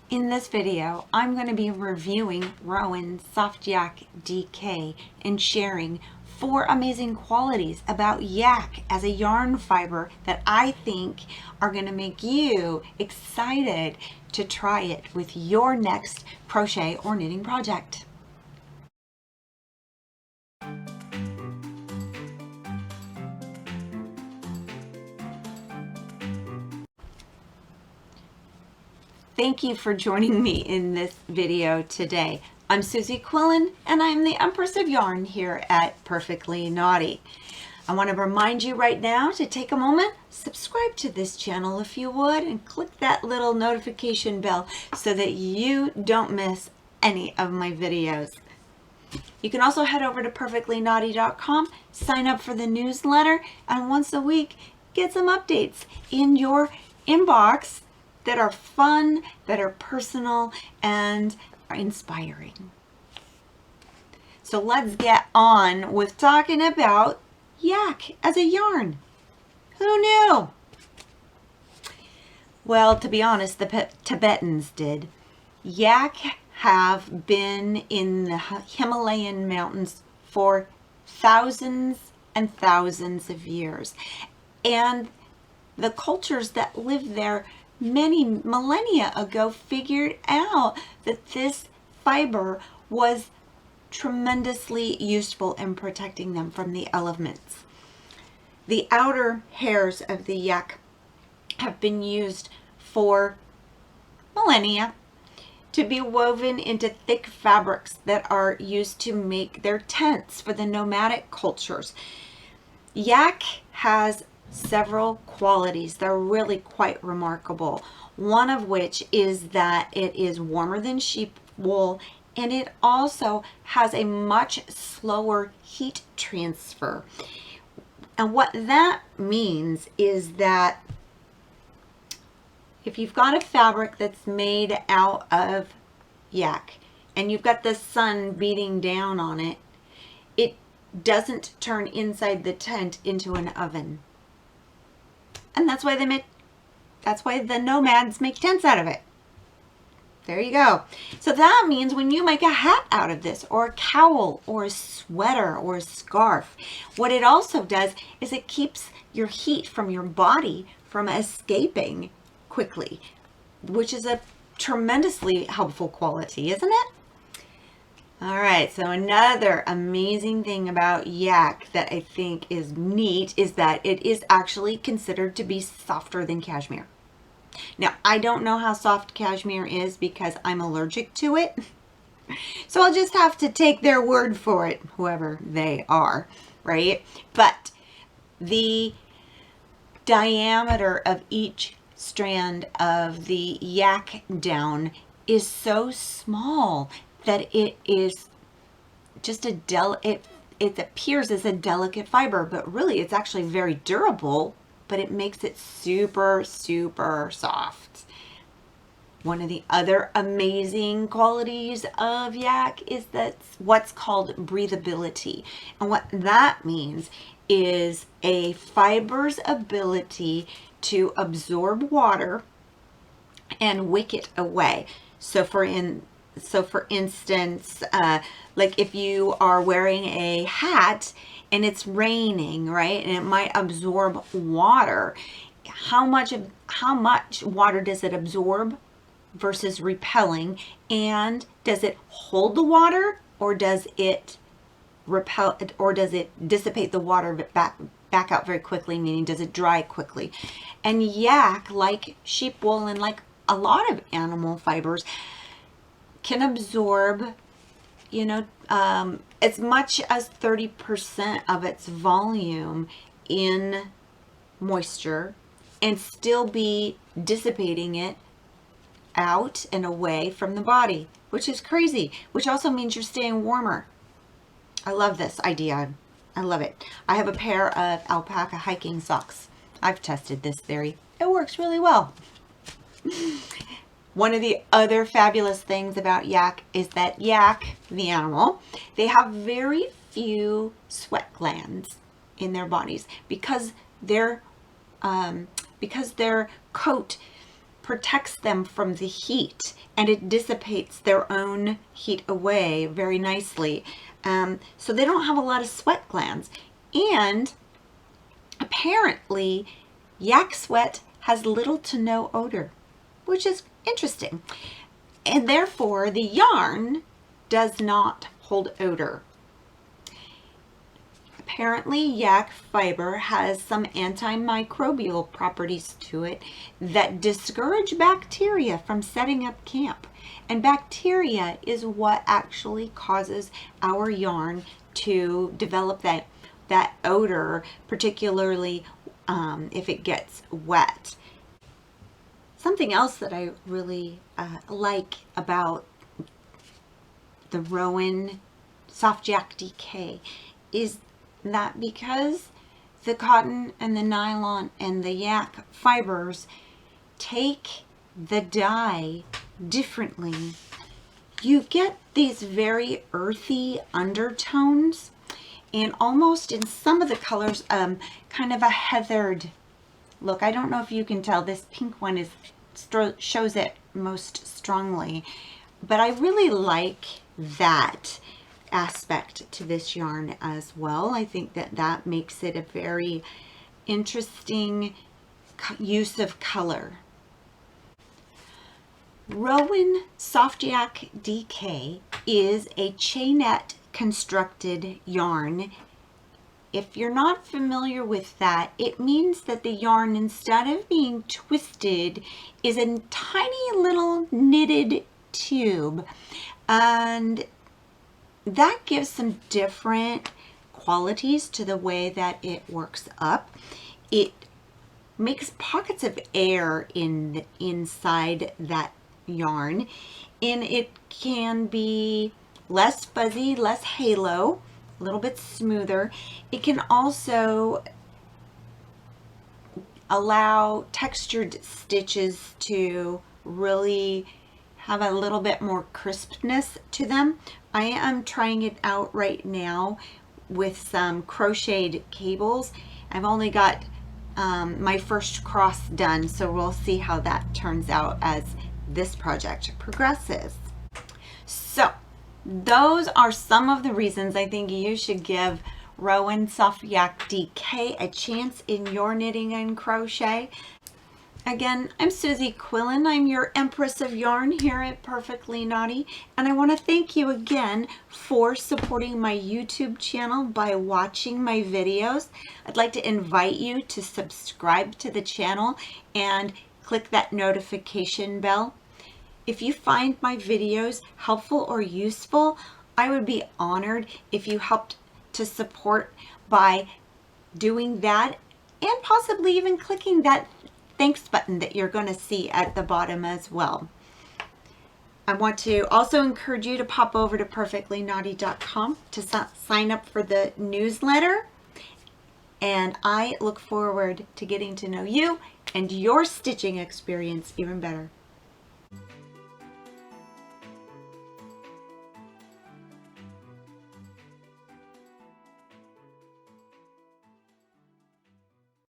In this video, I'm going to be reviewing Rowan Softyak DK and sharing 4 amazing qualities about yak as a yarn fiber that I think are going to make you excited to try it with your next crochet or knitting project. Thank you for joining me in this video today. I'm Susie Quillen and I'm the Empress of Yarn here at Perfectly Naughty. I want to remind you right now to take a moment, subscribe to this channel if you would, and click that little notification bell so that you don't miss any of my videos. You can also head over to perfectlynaughty.com, sign up for the newsletter, and once a week get some updates in your inbox that are fun, that are personal, and are inspiring. So let's get on with talking about yak as a yarn. Who knew? Well, to be honest, the Tibetans did. Yak have been in the Himalayan mountains for thousands and thousands of years. And the cultures that lived there many millennia ago figured out that this fiber was tremendously useful in protecting them from the elements. The outer hairs of the yak have been used for millennia to be woven into thick fabrics that are used to make their tents for the nomadic cultures. Yak has several qualities that are really quite remarkable. One of which is that it is warmer than sheep wool, and it also has a much slower heat transfer. And what that means is that if you've got a fabric that's made out of yak and you've got the sun beating down on it, it doesn't turn inside the tent into an oven. And that's why the nomads make tents out of it. There you go. So that means when you make a hat out of this, or a cowl, or a sweater, or a scarf, what it also does is it keeps your heat from your body from escaping quickly, which is a tremendously helpful quality, isn't it? All right, so another amazing thing about yak that I think is neat is that it is actually considered to be softer than cashmere. Now, I don't know how soft cashmere is because I'm allergic to it. So I'll just have to take their word for it, whoever they are, right? But the diameter of each strand of the yak down is so small that it is just it appears as a delicate fiber, but really it's actually very durable, but it makes it super, super soft. One of the other amazing qualities of yak is that's what's called breathability. And what that means is a fiber's ability to absorb water and wick it away. So for instance, like if you are wearing a hat and it's raining, right, and it might absorb water, how much water does it absorb versus repelling? And does it hold the water, or does it repel it, or does it dissipate the water back out very quickly, meaning does it dry quickly? And yak, like sheep wool and like a lot of animal fibers, can absorb, as much as 30% of its volume in moisture and still be dissipating it out and away from the body, which is crazy, which also means you're staying warmer. I love this idea. I love it. I have a pair of alpaca hiking socks. I've tested this theory. It works really well. One of the other fabulous things about yak is that yak, the animal, they have very few sweat glands in their bodies because their coat protects them from the heat, and it dissipates their own heat away very nicely. So they don't have a lot of sweat glands. And apparently, yak sweat has little to no odor, which is interesting. And therefore, the yarn does not hold odor. Apparently, yak fiber has some antimicrobial properties to it that discourage bacteria from setting up camp. And bacteria is what actually causes our yarn to develop that odor, particularly if it gets wet. Something else that I really like about the Rowan Softyak DK is that because the cotton and the nylon and the yak fibers take the dye differently, you get these very earthy undertones, and almost in some of the colors kind of a heathered look. I don't know if you can tell, this pink one shows it most strongly, but I really like that aspect to this yarn as well. I think that makes it a very interesting use of color. Rowan Softyak DK is a chainette constructed yarn. If you're not familiar with that, it means that the yarn, instead of being twisted, is a tiny little knitted tube, and that gives some different qualities to the way that it works up. It makes pockets of air inside that yarn, and it can be less fuzzy, less halo, a little bit smoother. It can also allow textured stitches to really have a little bit more crispness to them. I am trying it out right now with some crocheted cables. I've only got my first cross done, so we'll see how that turns out as this project progresses. So those are some of the reasons I think you should give Rowan Softyak DK a chance in your knitting and crochet. Again, I'm Susie Quillen. I'm your Empress of Yarn here at Perfectly Naughty, and I want to thank you again for supporting my YouTube channel by watching my videos. I'd like to invite you to subscribe to the channel and click that notification bell. If you find my videos helpful or useful, I would be honored if you helped to support by doing that, and possibly even clicking that thanks button that you're going to see at the bottom as well. I want to also encourage you to pop over to perfectlynaughty.com to sign up for the newsletter, and I look forward to getting to know you and your stitching experience even better.